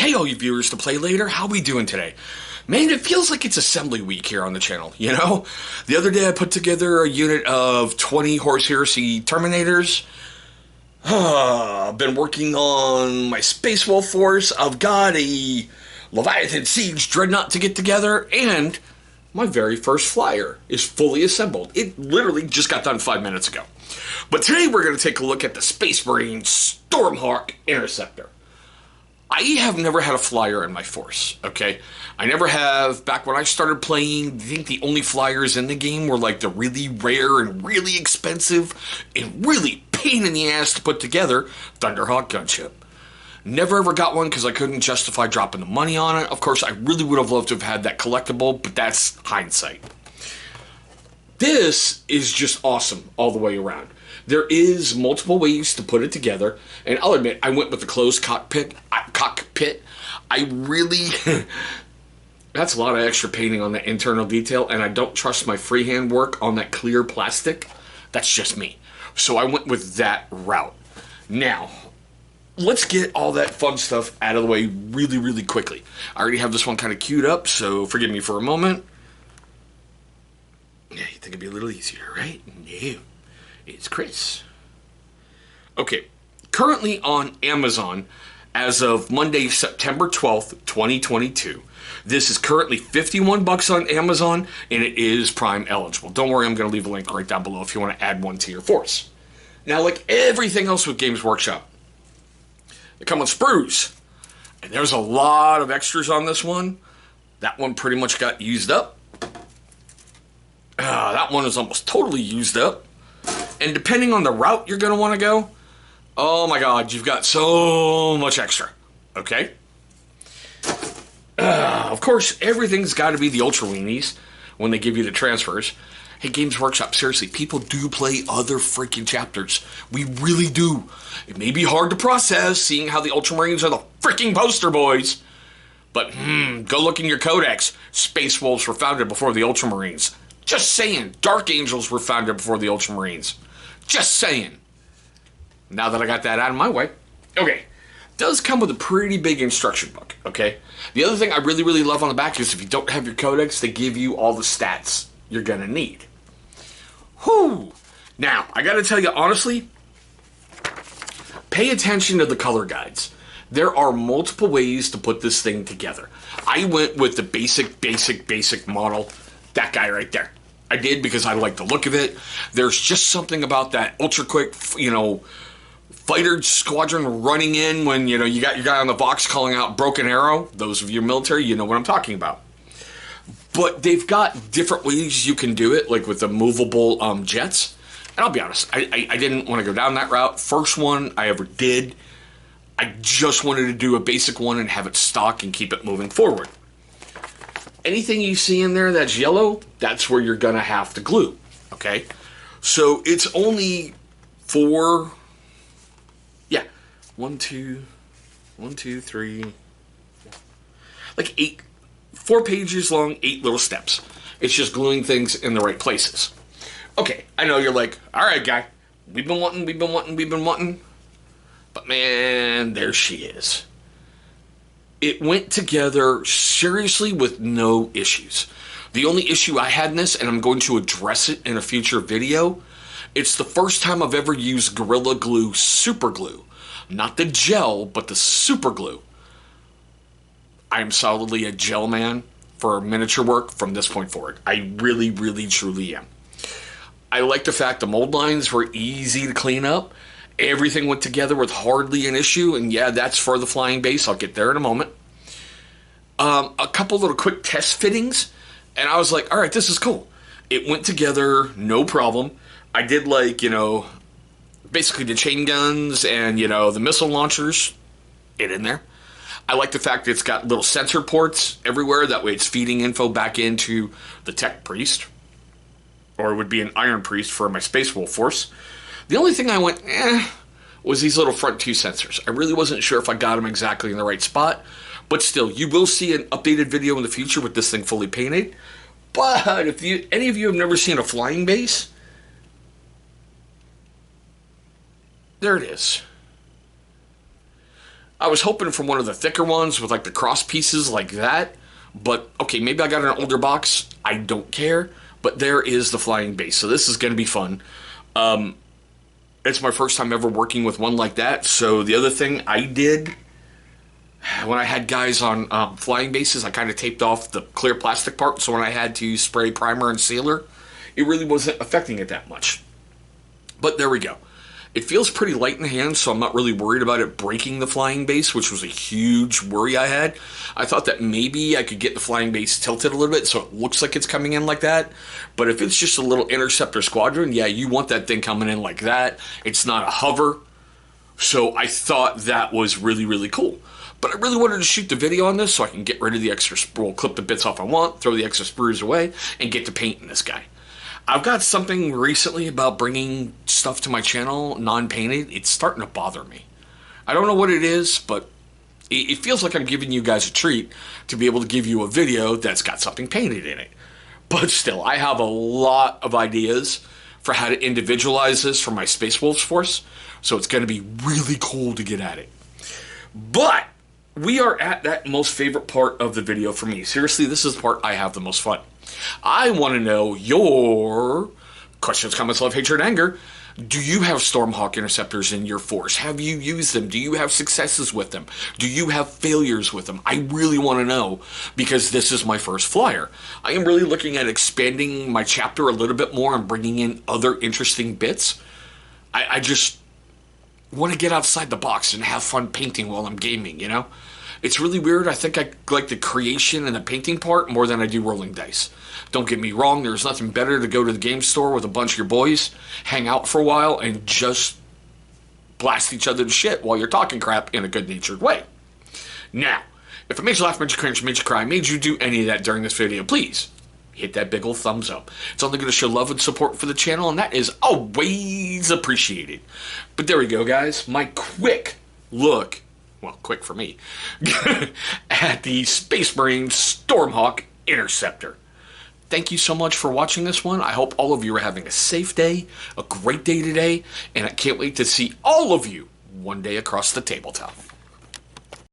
Hey all you viewers to play later, how we doing today? Man, it feels like it's assembly week here on the channel, you know? The other day I put together a unit of 20 Horse Heresy Terminators. I've been working on my Space Wolf Force. I've got a Leviathan Siege Dreadnought to get together, and my very first flyer is fully assembled. It literally just got done 5 minutes ago. But today we're going to take a look at the Space Marine Stormhawk Interceptor. I have never had a flyer in my force, okay? I never have. Back when I started playing, I think the only flyers in the game were like the really rare and really expensive and really pain in the ass to put together Thunderhawk gunship. Never ever got one because I couldn't justify dropping the money on it. Of course, I really would have loved to have had that collectible, but that's hindsight. This is just awesome all the way around. There is multiple ways to put it together, and I'll admit, I went with the closed cockpit. I really... That's a lot of extra painting on the internal detail, and I don't trust my freehand work on that clear plastic. That's just me. So I went with that route. Now, let's get all that fun stuff out of the way really, really quickly. I already have this one kind of queued up, so forgive me for a moment. Yeah, you think it'd be a little easier, right? No. It's Chris. Okay, currently on Amazon, as of Monday, September 12th, 2022. This is currently $51 on Amazon, and it is Prime eligible. Don't worry, I'm going to leave a link right down below if you want to add one to your force. Now, like everything else with Games Workshop, they come with sprues. And there's a lot of extras on this one. That one pretty much got used up. That one is almost totally used up. And depending on the route you're going to want to go, oh my god, you've got so much extra. Okay? Of course, everything's got to be the Ultra Weenies when they give you the transfers. Hey, Games Workshop, seriously, people do play other freaking chapters. We really do. It may be hard to process, seeing how the Ultramarines are the freaking poster boys. But, go look in your codex. Space Wolves were founded before the Ultramarines. Just saying. Dark Angels were founded before the Ultramarines. Just saying. Now that I got that out of my way. Okay. Does come with a pretty big instruction book, okay? The other thing I really, really love on the back is if you don't have your codex, they give you all the stats you're going to need. Whew. Now, I got to tell you honestly, pay attention to the color guides. There are multiple ways to put this thing together. I went with the basic model. That guy right there. I did because I like the look of it. There's just something about that ultra quick, fighter squadron running in when, you got your guy on the box calling out Broken Arrow. Those of you military, you know what I'm talking about. But they've got different ways you can do it, like with the movable jets. And I'll be honest, I didn't want to go down that route. First one I ever did, I just wanted to do a basic one and have it stock and keep it moving forward. Anything you see in there that's yellow, that's where you're going to have to glue, okay? So it's only four, one, two, three, like 4 pages long, 8 little steps. It's just gluing things in the right places. Okay, I know you're like, all right, guy, we've been wanting. But man, there she is. It went together seriously with no issues. The only issue I had in this, and I'm going to address it in a future video, it's the first time I've ever used Gorilla Glue Super Glue. Not the gel, but the super glue. I am solidly a gel man for miniature work from this point forward. I really, really, truly am. I like the fact the mold lines were easy to clean up. Everything went together with hardly an issue, and yeah, that's for the flying base. I'll get there in a moment. A couple little quick test fittings, and I was like, all right, this is cool. It went together, no problem. I did basically the chain guns and, the missile launchers in there. I like the fact that it's got little sensor ports everywhere. That way it's feeding info back into the Tech Priest. Or it would be an Iron Priest for my Space Wolf Force. The only thing I went, was these little front 2 sensors. I really wasn't sure if I got them exactly in the right spot. But still, you will see an updated video in the future with this thing fully painted. But if any of you have never seen a flying base, there it is. I was hoping for one of the thicker ones with like the cross pieces like that. But, okay, maybe I got an older box. I don't care. But there is the flying base. So this is going to be fun. It's my first time ever working with one like that. So the other thing I did when I had guys on flying bases, I kind of taped off the clear plastic part. So when I had to spray primer and sealer, it really wasn't affecting it that much. But there we go. It feels pretty light in the hand, so I'm not really worried about it breaking the flying base, which was a huge worry I had. I thought that maybe I could get the flying base tilted a little bit so it looks like it's coming in like that. But if it's just a little interceptor squadron, yeah, you want that thing coming in like that. It's not a hover. So I thought that was really, really cool. But I really wanted to shoot the video on this so I can get rid of the extra sprue, clip the bits off I want, throw the extra sprues away, and get to painting this guy. I've got something recently about bringing stuff to my channel non-painted. It's starting to bother me. I don't know what it is, but it feels like I'm giving you guys a treat to be able to give you a video that's got something painted in it. But still, I have a lot of ideas for how to individualize this for my Space Wolves force, so it's going to be really cool to get at it. But we are at that most favorite part of the video for me. Seriously, this is the part I have the most fun. I want to know your questions, comments, love, hatred, and anger. Do you have Stormhawk Interceptors in your force? Have you used them? Do you have successes with them? Do you have failures with them? I really want to know because this is my first flyer. I am really looking at expanding my chapter a little bit more and bringing in other interesting bits. I just want to get outside the box and have fun painting while I'm gaming, you know? It's really weird. I think I like the creation and the painting part more than I do rolling dice. Don't get me wrong, there's nothing better to go to the game store with a bunch of your boys, hang out for a while, and just blast each other to shit while you're talking crap in a good-natured way. Now, if it made you laugh, made you cringe, made you cry, made you do any of that during this video, please hit that big old thumbs up. It's only going to show love and support for the channel, and that is always appreciated. But there we go, guys. My quick look, well, quick for me, at the Space Marine Stormhawk Interceptor. Thank you so much for watching this one. I hope all of you are having a safe day, a great day today, and I can't wait to see all of you one day across the tabletop.